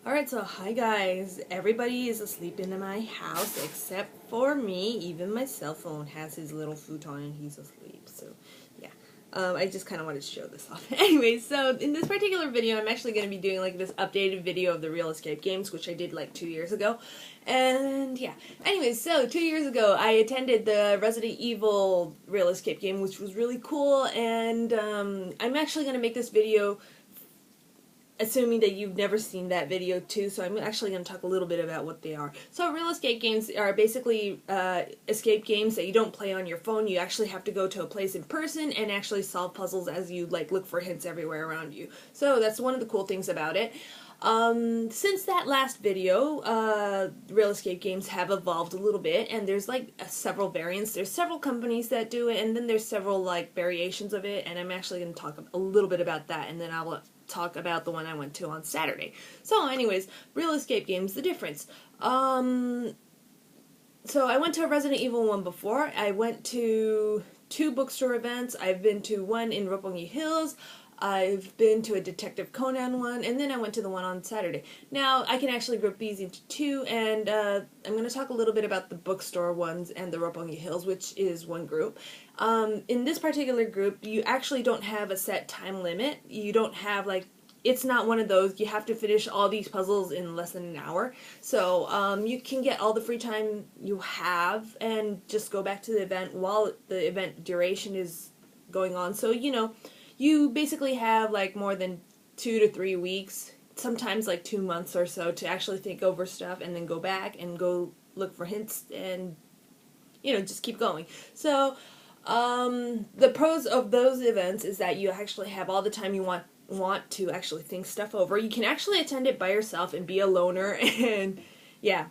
Alright, so hi guys. Everybody is asleep in my house except for me. Even my cell phone has his little futon and he's asleep. So, yeah. I just kind of wanted to show this off. Anyway, so in this particular video, I'm actually going to be doing like this updated video of the Real Escape games, which I did like 2 years ago. And yeah. Anyways, so 2 years ago, I attended the Resident Evil Real Escape game, which was really cool. And I'm actually going to make this video assuming that you've never seen that video too, so I'm actually going to talk a little bit about what they are. So real escape games are basically escape games that you don't play on your phone. You actually have to go to a place in person and actually solve puzzles as you like look for hints everywhere around you. So that's one of the cool things about it. Since that last video, real escape games have evolved a little bit, and there's like several variants. There's several companies that do it, and then there's several like variations of it, and I'm actually going to talk a little bit about that, and then I'll talk about the one I went to on Saturday. So anyways, real escape games, the difference. So I went to a Resident Evil one before. I went to 2 bookstore events. I've been to one in Roppongi Hills. I've been to a Detective Conan one, and then I went to the one on Saturday. Now, I can actually group these into 2, and I'm going to talk a little bit about the bookstore ones and the Roppongi Hills, which is one group. In this particular group, you actually don't have a set time limit. You don't have, like, it's not one of those, you have to finish all these puzzles in less than an hour. So, you can get all the free time you have and just go back to the event while the event duration is going on. So, you know, you basically have like more than 2 to 3 weeks, sometimes like 2 months or so, to actually think over stuff and then go back and go look for hints and, you know, just keep going. So, the pros of those events is that you actually have all the time you want to actually think stuff over. You can actually attend it by yourself and be a loner and, yeah,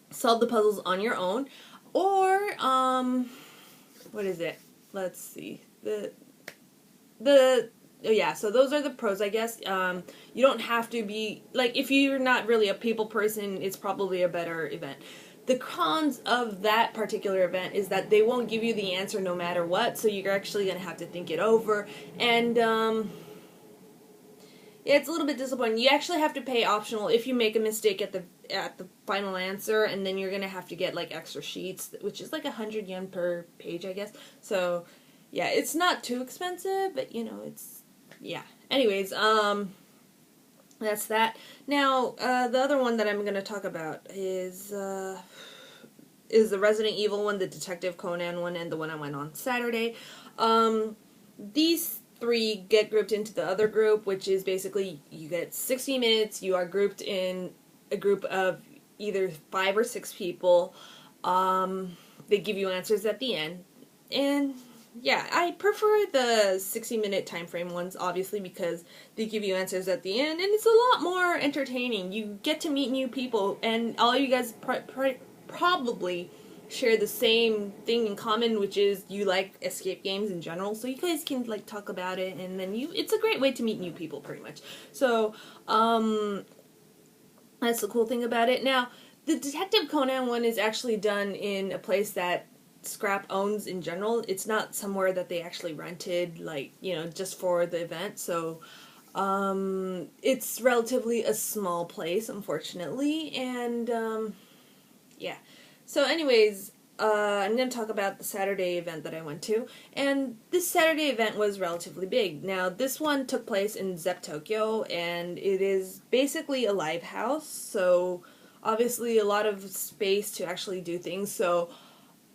solve the puzzles on your own. Or, what is it? Let's see. So those are the pros, I guess. You don't have to be, like, if you're not really a people person, it's probably a better event. The cons of that particular event is that they won't give you the answer no matter what, so you're actually going to have to think it over, and, yeah, it's a little bit disappointing. You actually have to pay optional if you make a mistake at the final answer, and then you're going to have to get, like, extra sheets, which is like 100 yen per page, I guess. So, yeah, it's not too expensive, but, you know, it's, yeah. Anyways, that's that. Now, the other one that I'm going to talk about is the Resident Evil one, the Detective Conan one, and the one I went on Saturday. These 3 get grouped into the other group, which is basically you get 60 minutes, you are grouped in a group of either 5 or 6 people. They give you answers at the end, and yeah, I prefer the 60-minute time frame ones, obviously, because they give you answers at the end, and it's a lot more entertaining. You get to meet new people, and all you guys probably share the same thing in common, which is you like escape games in general, so you guys can, like, talk about it, and then it's a great way to meet new people, pretty much. So, that's the cool thing about it. Now, the Detective Conan one is actually done in a place that Scrap owns in general. It's not somewhere that they actually rented, like, you know, just for the event. So, it's relatively a small place, unfortunately, and, yeah. So anyways, I'm going to talk about the Saturday event that I went to, and this Saturday event was relatively big. Now, this one took place in Zepp Tokyo, and it is basically a live house, so obviously a lot of space to actually do things. So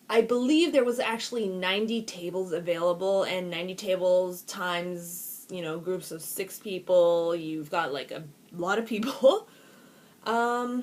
I believe there was actually 90 tables available, and 90 tables times, you know, groups of 6 people, you've got like a lot of people. So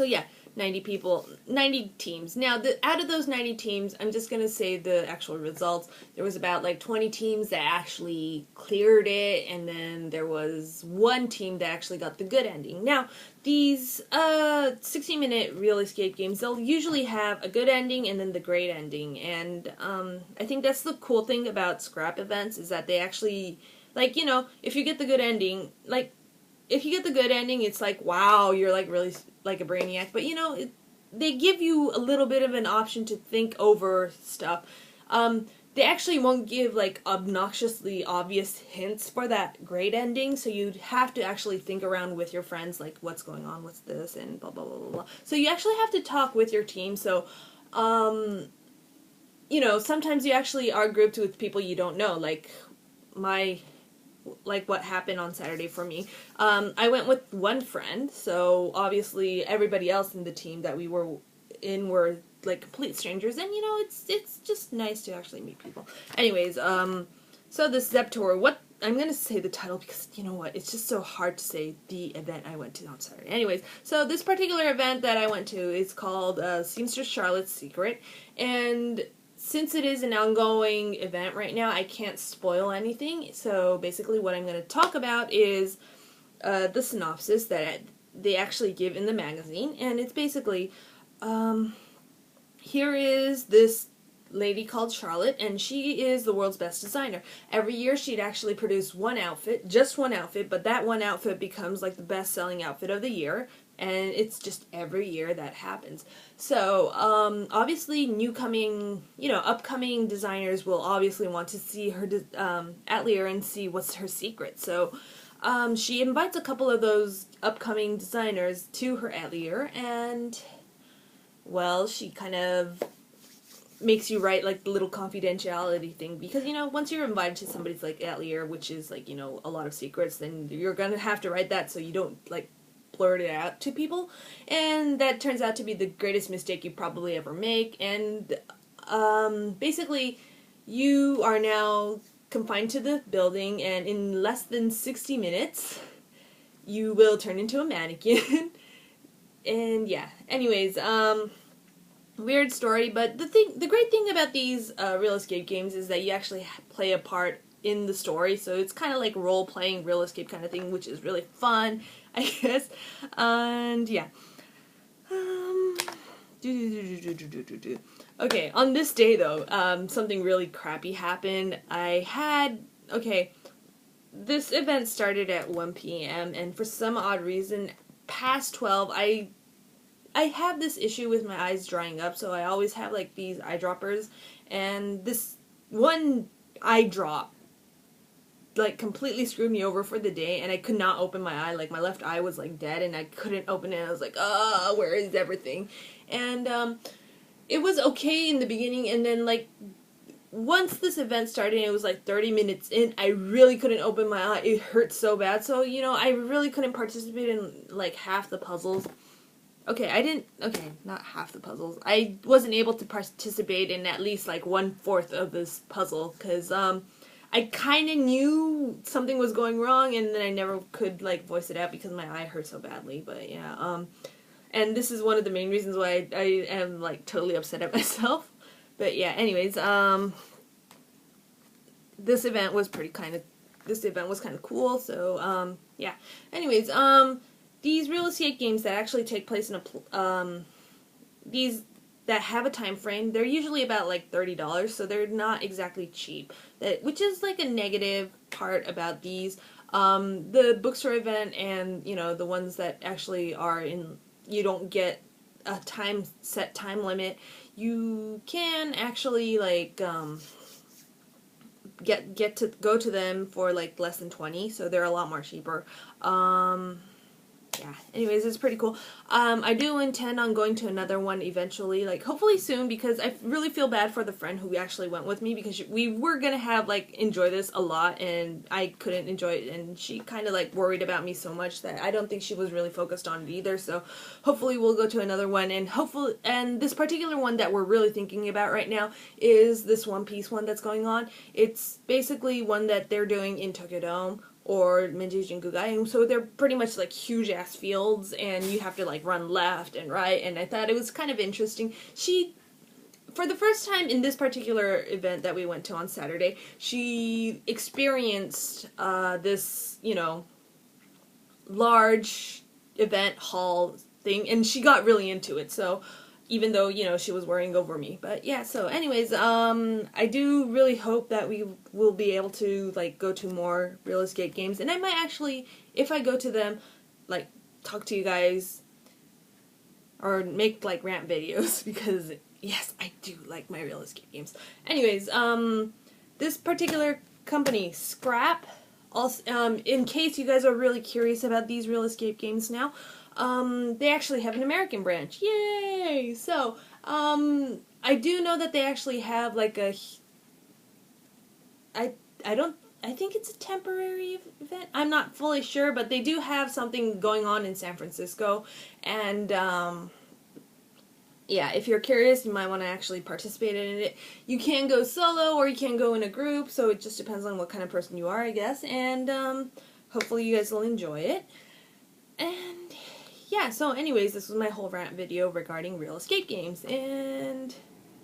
yeah, 90 people, 90 teams. Now, out of those 90 teams, I'm just going to say the actual results. There was about like 20 teams that actually cleared it, and then there was 1 team that actually got the good ending. Now, these 60-minute real escape games, they'll usually have a good ending and then the great ending, and I think that's the cool thing about scrap events, is that they actually, like, you know, if you get the good ending, like, if you get the good ending, it's like, wow, you're like really like a brainiac, but, you know, they give you a little bit of an option to think over stuff. they actually won't give like obnoxiously obvious hints for that great ending, so you'd have to actually think around with your friends like what's going on, what's this, and blah blah blah blah blah. So you actually have to talk with your team. So you know, sometimes you actually are grouped with people you don't know, like what happened on Saturday for me. I went with one friend, so obviously everybody else in the team that we were in were like complete strangers, and you know, it's just nice to actually meet people. Anyways, so this Zep tour, what I'm gonna say the title because you know what, it's just so hard to say the event I went to on Saturday. Anyways, so this particular event that I went to is called Seamstress Charlotte's Secret, and since it is an ongoing event right now, I can't spoil anything. So basically what I'm going to talk about is the synopsis that they actually give in the magazine. And it's basically, here is this lady called Charlotte, and she is the world's best designer. Every year she'd actually produce one outfit, just one outfit, but that one outfit becomes like the best-selling outfit of the year. And it's just every year that happens. So, obviously, upcoming designers will obviously want to see her atelier and see what's her secret. So, she invites a couple of those upcoming designers to her atelier, and, well, she kind of makes you write, like, the little confidentiality thing, because, you know, once you're invited to somebody's, like, atelier, which is, like, you know, a lot of secrets, then you're gonna have to write that so you don't, like, blurt it out to people, and that turns out to be the greatest mistake you probably ever make. And basically you are now confined to the building, and in less than 60 minutes you will turn into a mannequin. And yeah, anyways, weird story, but the great thing about these real escape games is that you actually play a part in the story, so it's kind of like role-playing real escape kind of thing, which is really fun, I guess. And yeah. Okay, on this day though, something really crappy happened. This event started at 1 p.m. and for some odd reason, past 12, I have this issue with my eyes drying up, so I always have like these eye droppers, and this one eye drop like completely screwed me over for the day, and I could not open my eye. Like my left eye was like dead and I couldn't open it. I was like, oh, where is everything? And it was okay in the beginning, and then like once this event started, it was like 30 minutes in, I really couldn't open my eye. It hurt so bad. So, you know, I really couldn't participate in like half the puzzles. Not half the puzzles. I wasn't able to participate in at least like 1/4 of this puzzle, because I kind of knew something was going wrong, and then I never could, like, voice it out because my eye hurt so badly. But, yeah, and this is one of the main reasons why I am, like, totally upset at myself. But, yeah, anyways, this event was kind of cool, so, yeah. Anyways, these real estate games that actually take place in these that have a time frame, they're usually about like $30, so they're not exactly cheap. Which is like a negative part about these. The bookstore event and, you know, the ones that actually are in, you don't get a set time limit. You can actually like get to go to them for like less than 20, so they're a lot more cheaper. Yeah, anyways, it's pretty cool. I do intend on going to another one eventually, like, hopefully soon, because I really feel bad for the friend who actually went with me, because we were gonna have, like, enjoy this a lot, and I couldn't enjoy it, and she kind of, like, worried about me so much that I don't think she was really focused on it either, so hopefully we'll go to another one, and this particular one that we're really thinking about right now is this One Piece one that's going on. It's basically one that they're doing in Tokyo Dome, or Menji Jingugai, so they're pretty much like huge ass fields, and you have to like run left and right, and I thought it was kind of interesting. For the first time in this particular event that we went to on Saturday, she experienced this, you know, large event hall thing, and she got really into it, so even though, you know, she was worrying over me. But yeah, so anyways, I do really hope that we will be able to, like, go to more real estate games, and I might actually, if I go to them, like, talk to you guys, or make, like, rant videos, because, Yes, I do like my real escape games. Anyways, this particular company, Scrap, also, in case you guys are really curious about these real escape games now, they actually have an American branch. Yay! So, I do know that they actually have like a, I think it's a temporary event. I'm not fully sure, but they do have something going on in San Francisco, and, yeah, if you're curious, you might want to actually participate in it. You can go solo or you can go in a group, so it just depends on what kind of person you are, I guess. And hopefully you guys will enjoy it. And yeah, so anyways, this was my whole rant video regarding real escape games,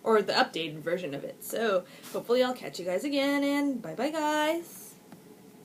or the updated version of it. So hopefully I'll catch you guys again, and bye bye guys!